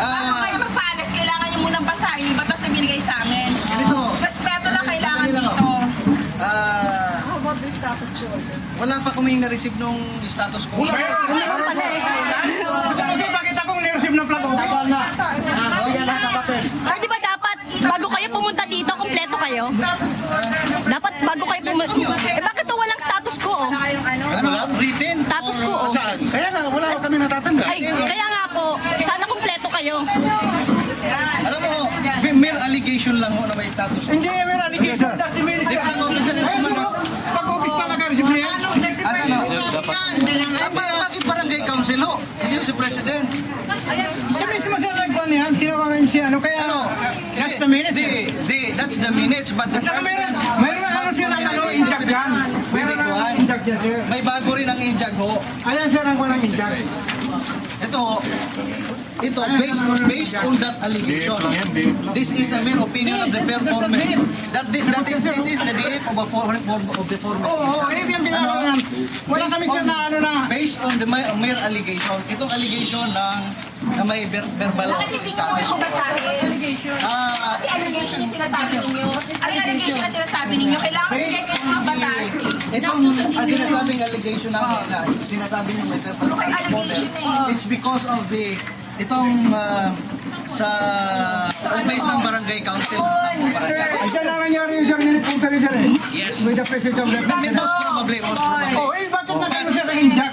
Bago kayo magpaalis, kailangan nyo munang basahin yung batas na binigay sa amin. Ganito. Respeto lang kailangan Ganito lang. dito. How about the status quo? Wala pa kaming na-receive nung status quo. Bakit akong nireceive ng flag office? Sir, di ba dapat bago kayo pumunta dito, kompleto kayo? Dapat bago kayo pumunta. Eh bakit to walang status quo? Wala kayong ano? Ano? Written? Status Or, quo. Saan? Kaya nga, wala kami natatanggap. Ay, kaya nga po, sana kompleto kayo. Alam mo, mere allegation lang ho na may status quo. Hindi, may allegation. That's the Di minister. pa nag-office na Ayun, nila. pag office pa nag-receive niya. Asa na? Bakit barangay council ho? Hindi ho si President. Siya mismo siya nagkuhan niya. Tinawagan siya. Ano kaya? Ano? That's the minutes. That's the minutes. But the At saka mayroon ano siya ng ano, inject dyan. Mayroon ng inject dyan, sir. May bago rin ang injag ho. Ayan, sir, ang kuha ng inject. Ito based on that allegation. This is a mere opinion of the performer. This is the DF of the former. Oo, hindi yan binawagan. Wala kami sir na ano na. Based on the mere allegation. Itong allegation na may verbal Bakit hindi nyo status. kayo basahin? Kasi allegation yung sinasabi ninyo. Ang allegation na sinasabi ninyo, kailangan bigyan kayo ng mga batas. Itong ang sinasabing allegation namin na sinasabi niyo may verbal Ano kayo allegation eh? it's because of itong sa office ng barangay council ng barangay. Andiyan na nangyari yung sir minute punta rin sir eh. Yes. With the presence of the Most probably. Oh, eh bakit nagano siya ng inject?